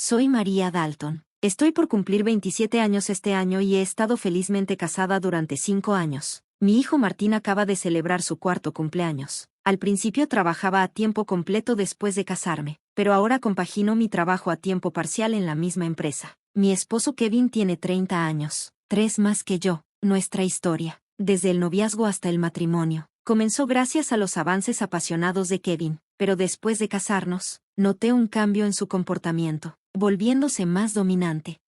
Soy María Dalton. Estoy por cumplir 27 años este año y he estado felizmente casada durante 5 años. Mi hijo Martín acaba de celebrar su cuarto cumpleaños. Al principio trabajaba a tiempo completo después de casarme, pero ahora compagino mi trabajo a tiempo parcial en la misma empresa. Mi esposo Kevin tiene 30 años, 3 más que yo. Nuestra historia, desde el noviazgo hasta el matrimonio, comenzó gracias a los avances apasionados de Kevin, pero después de casarnos, noté un cambio en su comportamiento, volviéndose más dominante.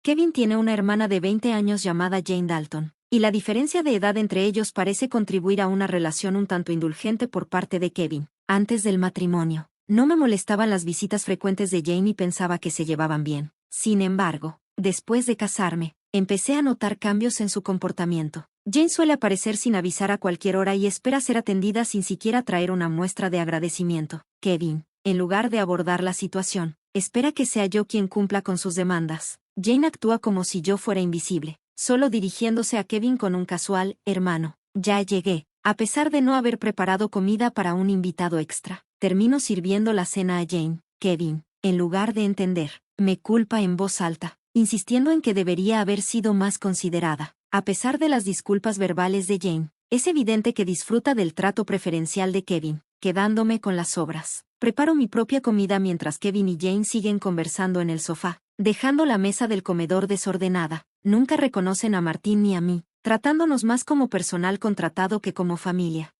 Kevin tiene una hermana de 20 años llamada Jane Dalton, y la diferencia de edad entre ellos parece contribuir a una relación un tanto indulgente por parte de Kevin. Antes del matrimonio, no me molestaban las visitas frecuentes de Jane y pensaba que se llevaban bien. Sin embargo, después de casarme, empecé a notar cambios en su comportamiento. Jane suele aparecer sin avisar a cualquier hora y espera ser atendida sin siquiera traer una muestra de agradecimiento. Kevin, en lugar de abordar la situación, espera que sea yo quien cumpla con sus demandas. Jane actúa como si yo fuera invisible, solo dirigiéndose a Kevin con un casual, hermano, ya llegué. A pesar de no haber preparado comida para un invitado extra, termino sirviendo la cena a Jane. Kevin, en lugar de entender, me culpa en voz alta, insistiendo en que debería haber sido más considerada. A pesar de las disculpas verbales de Jane, es evidente que disfruta del trato preferencial de Kevin, quedándome con las sobras. Preparo mi propia comida mientras Kevin y Jane siguen conversando en el sofá, dejando la mesa del comedor desordenada. Nunca reconocen a Martín ni a mí, tratándonos más como personal contratado que como familia.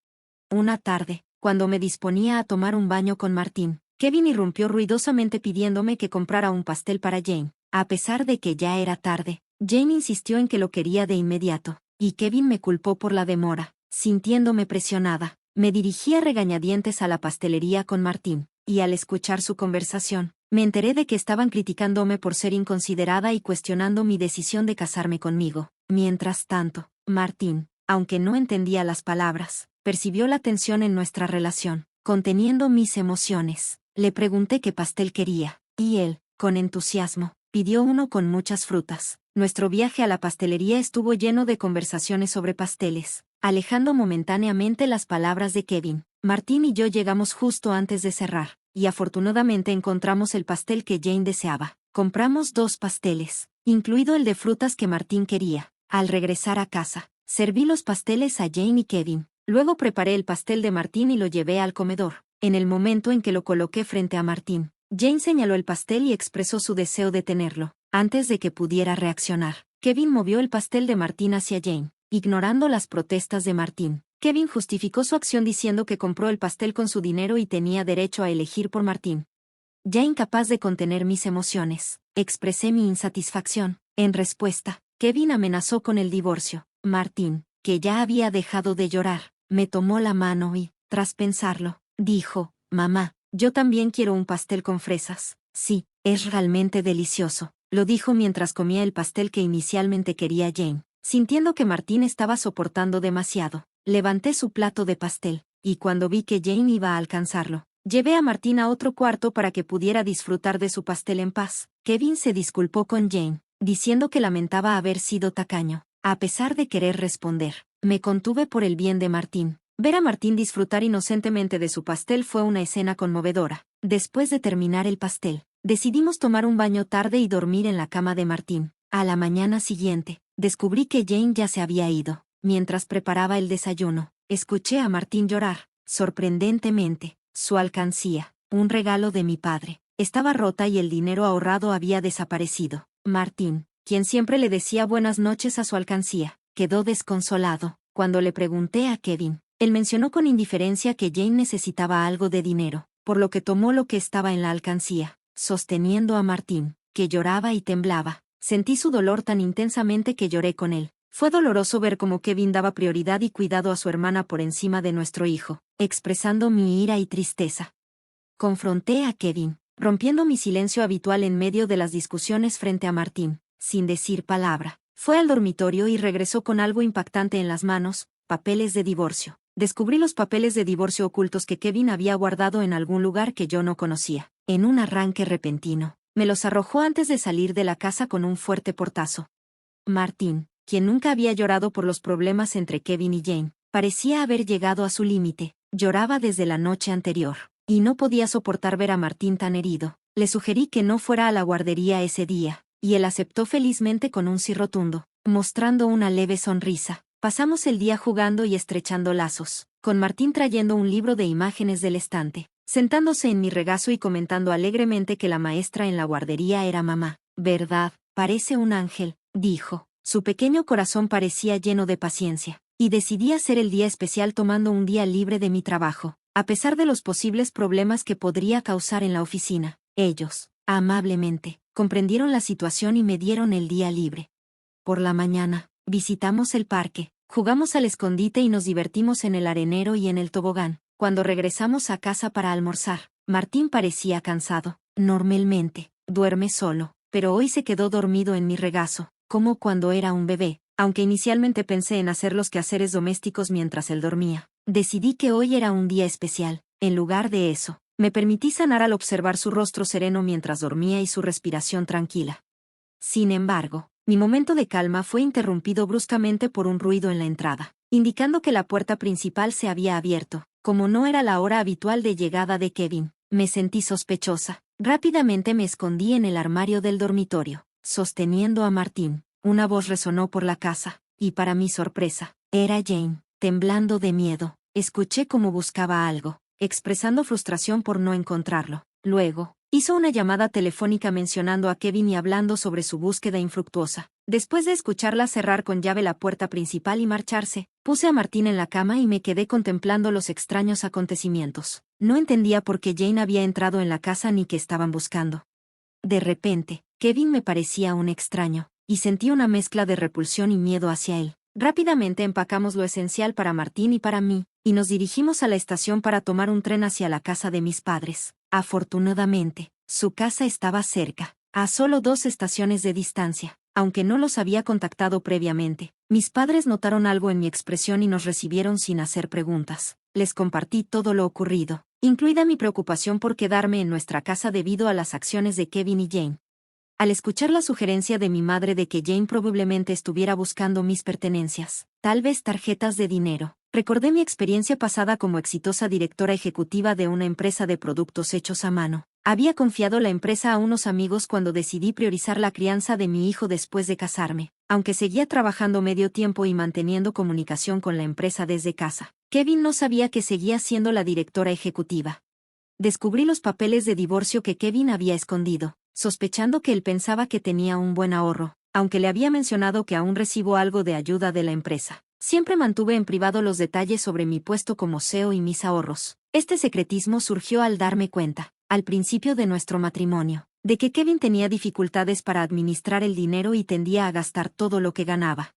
Una tarde, cuando me disponía a tomar un baño con Martín, Kevin irrumpió ruidosamente pidiéndome que comprara un pastel para Jane. A pesar de que ya era tarde, Jane insistió en que lo quería de inmediato, y Kevin me culpó por la demora. Sintiéndome presionada, me dirigí a regañadientes a la pastelería con Martín, y al escuchar su conversación, me enteré de que estaban criticándome por ser inconsiderada y cuestionando mi decisión de casarme conmigo. Mientras tanto, Martín, aunque no entendía las palabras, percibió la tensión en nuestra relación. Conteniendo mis emociones, le pregunté qué pastel quería, y él, con entusiasmo, pidió uno con muchas frutas. Nuestro viaje a la pastelería estuvo lleno de conversaciones sobre pasteles, alejando momentáneamente las palabras de Kevin. Martín y yo llegamos justo antes de cerrar, y afortunadamente encontramos el pastel que Jane deseaba. Compramos 2 pasteles, incluido el de frutas que Martín quería. Al regresar a casa, serví los pasteles a Jane y Kevin. Luego preparé el pastel de Martín y lo llevé al comedor. En el momento en que lo coloqué frente a Martín, Jane señaló el pastel y expresó su deseo de tenerlo. Antes de que pudiera reaccionar, Kevin movió el pastel de Martín hacia Jane, ignorando las protestas de Martín. Kevin justificó su acción diciendo que compró el pastel con su dinero y tenía derecho a elegir por Martín. Ya incapaz de contener mis emociones, expresé mi insatisfacción. En respuesta, Kevin amenazó con el divorcio. Martín, que ya había dejado de llorar, me tomó la mano y, tras pensarlo, dijo, «Mamá, yo también quiero un pastel con fresas». «Sí, es realmente delicioso», lo dijo mientras comía el pastel que inicialmente quería Jane. Sintiendo que Martín estaba soportando demasiado, levanté su plato de pastel, y cuando vi que Jane iba a alcanzarlo, llevé a Martín a otro cuarto para que pudiera disfrutar de su pastel en paz. Kevin se disculpó con Jane, diciendo que lamentaba haber sido tacaño. A pesar de querer responder, me contuve por el bien de Martín. Ver a Martín disfrutar inocentemente de su pastel fue una escena conmovedora. Después de terminar el pastel, decidimos tomar un baño tarde y dormir en la cama de Martín. A la mañana siguiente, descubrí que Jane ya se había ido. Mientras preparaba el desayuno, escuché a Martín llorar. Sorprendentemente, su alcancía, un regalo de mi padre, estaba rota y el dinero ahorrado había desaparecido. Martín, quien siempre le decía buenas noches a su alcancía, quedó desconsolado. Cuando le pregunté a Kevin, él mencionó con indiferencia que Jane necesitaba algo de dinero, por lo que tomó lo que estaba en la alcancía, sosteniendo a Martín, que lloraba y temblaba. Sentí su dolor tan intensamente que lloré con él. Fue doloroso ver cómo Kevin daba prioridad y cuidado a su hermana por encima de nuestro hijo, expresando mi ira y tristeza. Confronté a Kevin, rompiendo mi silencio habitual en medio de las discusiones frente a Martín, sin decir palabra. Fue al dormitorio y regresó con algo impactante en las manos, papeles de divorcio. Descubrí los papeles de divorcio ocultos que Kevin había guardado en algún lugar que yo no conocía. En un arranque repentino, me los arrojó antes de salir de la casa con un fuerte portazo. Martín, quien nunca había llorado por los problemas entre Kevin y Jane, parecía haber llegado a su límite. Lloraba desde la noche anterior, y no podía soportar ver a Martín tan herido. Le sugerí que no fuera a la guardería ese día, y él aceptó felizmente con un sí rotundo, mostrando una leve sonrisa. Pasamos el día jugando y estrechando lazos, con Martín trayendo un libro de imágenes del estante, sentándose en mi regazo y comentando alegremente que la maestra en la guardería era mamá. «¿Verdad? Parece un ángel», dijo. Su pequeño corazón parecía lleno de paciencia, y decidí hacer el día especial tomando un día libre de mi trabajo, a pesar de los posibles problemas que podría causar en la oficina. Ellos, amablemente, comprendieron la situación y me dieron el día libre. Por la mañana, visitamos el parque, jugamos al escondite y nos divertimos en el arenero y en el tobogán. Cuando regresamos a casa para almorzar, Martín parecía cansado. Normalmente, duerme solo, pero hoy se quedó dormido en mi regazo, como cuando era un bebé, aunque inicialmente pensé en hacer los quehaceres domésticos mientras él dormía. Decidí que hoy era un día especial. En lugar de eso, me permití sanar al observar su rostro sereno mientras dormía y su respiración tranquila. Sin embargo, mi momento de calma fue interrumpido bruscamente por un ruido en la entrada, indicando que la puerta principal se había abierto. Como no era la hora habitual de llegada de Kevin, me sentí sospechosa. Rápidamente me escondí en el armario del dormitorio, sosteniendo a Martín. Una voz resonó por la casa, y para mi sorpresa, era Jane. Temblando de miedo, escuché cómo buscaba algo, expresando frustración por no encontrarlo. Luego, hizo una llamada telefónica mencionando a Kevin y hablando sobre su búsqueda infructuosa. Después de escucharla cerrar con llave la puerta principal y marcharse, puse a Martín en la cama y me quedé contemplando los extraños acontecimientos. No entendía por qué Jane había entrado en la casa ni qué estaban buscando. De repente, Kevin me parecía un extraño, y sentí una mezcla de repulsión y miedo hacia él. Rápidamente empacamos lo esencial para Martín y para mí, y nos dirigimos a la estación para tomar un tren hacia la casa de mis padres. Afortunadamente, su casa estaba cerca, a solo 2 estaciones de distancia. Aunque no los había contactado previamente, mis padres notaron algo en mi expresión y nos recibieron sin hacer preguntas. Les compartí todo lo ocurrido, incluida mi preocupación por quedarme en nuestra casa debido a las acciones de Kevin y Jane. Al escuchar la sugerencia de mi madre de que Jane probablemente estuviera buscando mis pertenencias, tal vez tarjetas de dinero, recordé mi experiencia pasada como exitosa directora ejecutiva de una empresa de productos hechos a mano. Había confiado la empresa a unos amigos cuando decidí priorizar la crianza de mi hijo después de casarme, aunque seguía trabajando medio tiempo y manteniendo comunicación con la empresa desde casa. Kevin no sabía que seguía siendo la directora ejecutiva. Descubrí los papeles de divorcio que Kevin había escondido, sospechando que él pensaba que tenía un buen ahorro, aunque le había mencionado que aún recibo algo de ayuda de la empresa. Siempre mantuve en privado los detalles sobre mi puesto como CEO y mis ahorros. Este secretismo surgió al darme cuenta, al principio de nuestro matrimonio, de que Kevin tenía dificultades para administrar el dinero y tendía a gastar todo lo que ganaba.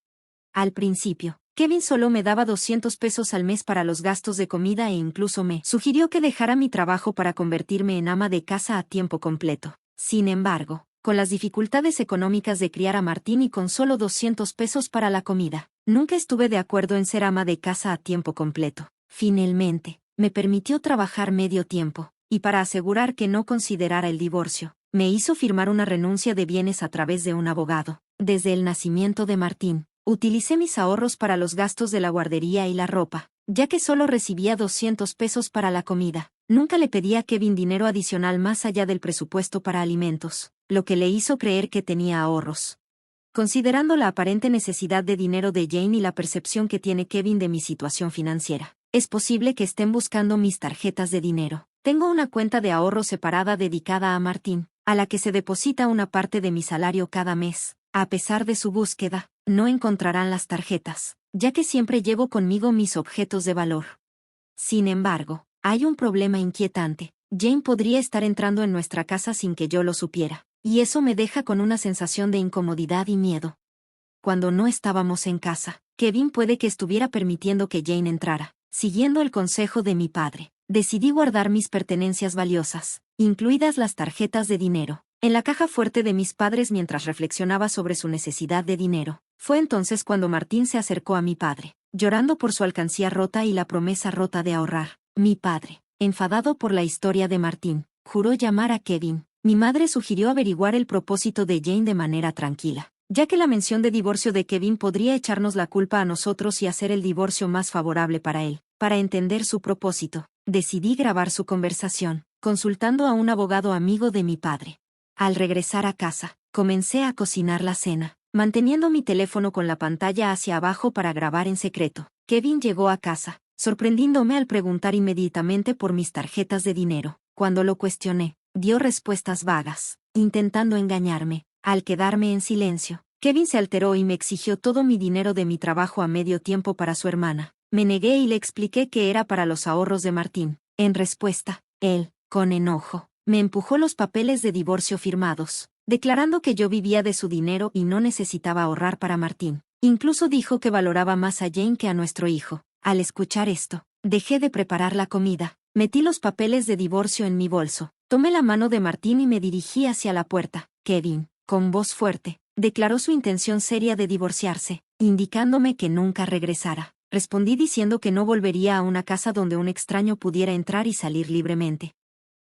Al principio, Kevin solo me daba $200 al mes para los gastos de comida e incluso me sugirió que dejara mi trabajo para convertirme en ama de casa a tiempo completo. Sin embargo, con las dificultades económicas de criar a Martín y con solo $200 para la comida, nunca estuve de acuerdo en ser ama de casa a tiempo completo. Finalmente, me permitió trabajar medio tiempo, y para asegurar que no considerara el divorcio, me hizo firmar una renuncia de bienes a través de un abogado. Desde el nacimiento de Martín, utilicé mis ahorros para los gastos de la guardería y la ropa, ya que solo recibía $200 para la comida. Nunca le pedí a Kevin dinero adicional más allá del presupuesto para alimentos, lo que le hizo creer que tenía ahorros. Considerando la aparente necesidad de dinero de Jane y la percepción que tiene Kevin de mi situación financiera, es posible que estén buscando mis tarjetas de dinero. Tengo una cuenta de ahorro separada dedicada a Martín, a la que se deposita una parte de mi salario cada mes. A pesar de su búsqueda, no encontrarán las tarjetas, ya que siempre llevo conmigo mis objetos de valor. Sin embargo, hay un problema inquietante. Jane podría estar entrando en nuestra casa sin que yo lo supiera, y eso me deja con una sensación de incomodidad y miedo. Cuando no estábamos en casa, Kevin puede que estuviera permitiendo que Jane entrara. Siguiendo el consejo de mi padre, decidí guardar mis pertenencias valiosas, incluidas las tarjetas de dinero, en la caja fuerte de mis padres mientras reflexionaba sobre su necesidad de dinero. Fue entonces cuando Martín se acercó a mi padre, llorando por su alcancía rota y la promesa rota de ahorrar. Mi padre, enfadado por la historia de Martín, juró llamar a Kevin. Mi madre sugirió averiguar el propósito de Jane de manera tranquila, ya que la mención de divorcio de Kevin podría echarnos la culpa a nosotros y hacer el divorcio más favorable para él. Para entender su propósito, decidí grabar su conversación. consultando a un abogado amigo de mi padre. Al regresar a casa, comencé a cocinar la cena, manteniendo mi teléfono con la pantalla hacia abajo para grabar en secreto. Kevin llegó a casa, sorprendiéndome al preguntar inmediatamente por mis tarjetas de dinero. Cuando lo cuestioné, dio respuestas vagas, intentando engañarme. Al quedarme en silencio, Kevin se alteró y me exigió todo mi dinero de mi trabajo a medio tiempo para su hermana. Me negué y le expliqué que era para los ahorros de Martín. En respuesta, él, con enojo, me empujó los papeles de divorcio firmados, declarando que yo vivía de su dinero y no necesitaba ahorrar para Martín. Incluso dijo que valoraba más a Jane que a nuestro hijo. Al escuchar esto, dejé de preparar la comida, metí los papeles de divorcio en mi bolso, tomé la mano de Martín y me dirigí hacia la puerta. Kevin, con voz fuerte, declaró su intención seria de divorciarse, indicándome que nunca regresara. Respondí diciendo que no volvería a una casa donde un extraño pudiera entrar y salir libremente.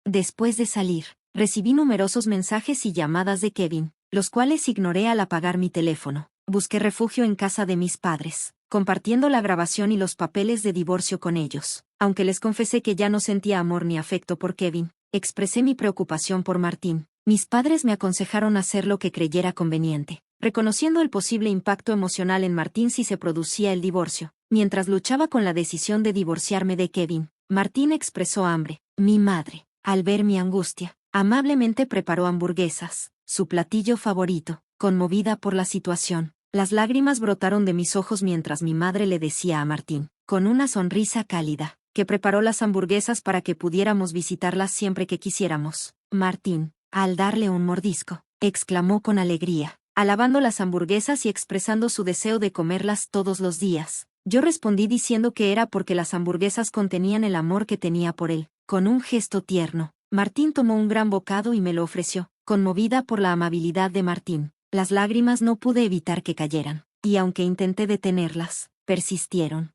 Después de salir, recibí numerosos mensajes y llamadas de Kevin, los cuales ignoré al apagar mi teléfono. Busqué refugio en casa de mis padres, compartiendo la grabación y los papeles de divorcio con ellos. Aunque les confesé que ya no sentía amor ni afecto por Kevin, expresé mi preocupación por Martín. Mis padres me aconsejaron hacer lo que creyera conveniente, reconociendo el posible impacto emocional en Martín si se producía el divorcio. Mientras luchaba con la decisión de divorciarme de Kevin, Martín expresó hambre. Mi madre, al ver mi angustia, amablemente preparó hamburguesas, su platillo favorito. Conmovida por la situación, las lágrimas brotaron de mis ojos mientras mi madre le decía a Martín, con una sonrisa cálida, que preparó las hamburguesas para que pudiéramos visitarlas siempre que quisiéramos. Martín, al darle un mordisco, exclamó con alegría, alabando las hamburguesas y expresando su deseo de comerlas todos los días. Yo respondí diciendo que era porque las hamburguesas contenían el amor que tenía por él. Con un gesto tierno, Martín tomó un gran bocado y me lo ofreció. Conmovida por la amabilidad de Martín, las lágrimas no pude evitar que cayeran, y aunque intenté detenerlas, persistieron.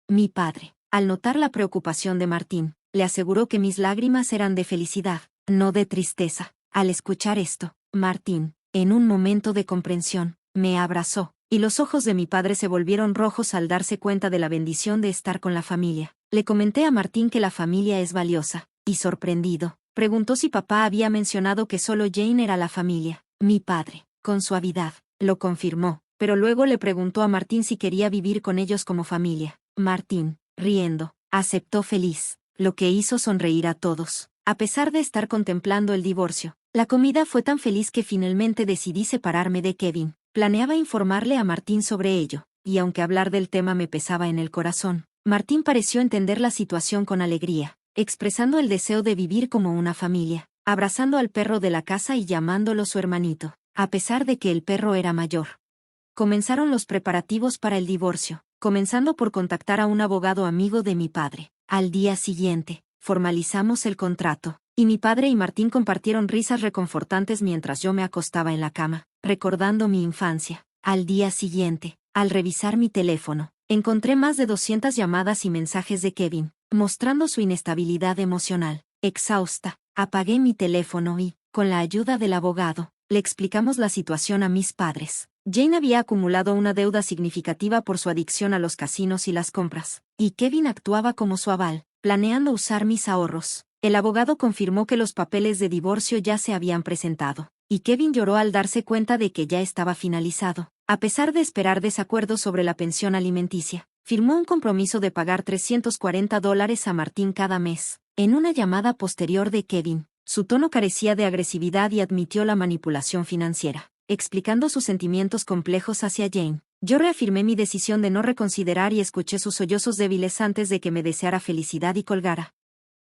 Mi padre, al notar la preocupación de Martín, le aseguró que mis lágrimas eran de felicidad, no de tristeza. Al escuchar esto, Martín, en un momento de comprensión, me abrazó, y los ojos de mi padre se volvieron rojos al darse cuenta de la bendición de estar con la familia. Le comenté a Martín que la familia es valiosa, y sorprendido, preguntó si papá había mencionado que solo Jane era la familia. Mi padre, con suavidad, lo confirmó, pero luego le preguntó a Martín si quería vivir con ellos como familia. Martín, riendo, aceptó feliz, lo que hizo sonreír a todos. A pesar de estar contemplando el divorcio, la comida fue tan feliz que finalmente decidí separarme de Kevin. Planeaba informarle a Martín sobre ello, y aunque hablar del tema me pesaba en el corazón, Martín pareció entender la situación con alegría, expresando el deseo de vivir como una familia, abrazando al perro de la casa y llamándolo su hermanito, a pesar de que el perro era mayor. Comenzaron los preparativos para el divorcio, comenzando por contactar a un abogado amigo de mi padre. Al día siguiente, formalizamos el contrato, y mi padre y Martín compartieron risas reconfortantes mientras yo me acostaba en la cama, recordando mi infancia. Al día siguiente, al revisar mi teléfono, encontré más de 200 llamadas y mensajes de Kevin, mostrando su inestabilidad emocional. Exhausta, apagué mi teléfono y, con la ayuda del abogado, le explicamos la situación a mis padres. Jane había acumulado una deuda significativa por su adicción a los casinos y las compras, y Kevin actuaba como su aval, planeando usar mis ahorros. El abogado confirmó que los papeles de divorcio ya se habían presentado, y Kevin lloró al darse cuenta de que ya estaba finalizado. A pesar de esperar desacuerdos sobre la pensión alimenticia, firmó un compromiso de pagar $340 a Martín cada mes. En una llamada posterior de Kevin, su tono carecía de agresividad y admitió la manipulación financiera, explicando sus sentimientos complejos hacia Jane. Yo reafirmé mi decisión de no reconsiderar y escuché sus sollozos débiles antes de que me deseara felicidad y colgara.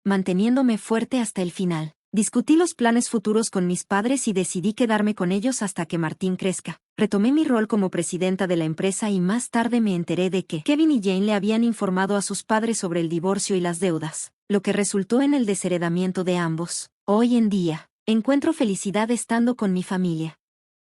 Manteniéndome fuerte hasta el final, discutí los planes futuros con mis padres y decidí quedarme con ellos hasta que Martín crezca. Retomé mi rol como presidenta de la empresa y más tarde me enteré de que Kevin y Jane le habían informado a sus padres sobre el divorcio y las deudas, lo que resultó en el desheredamiento de ambos. Hoy en día, encuentro felicidad estando con mi familia.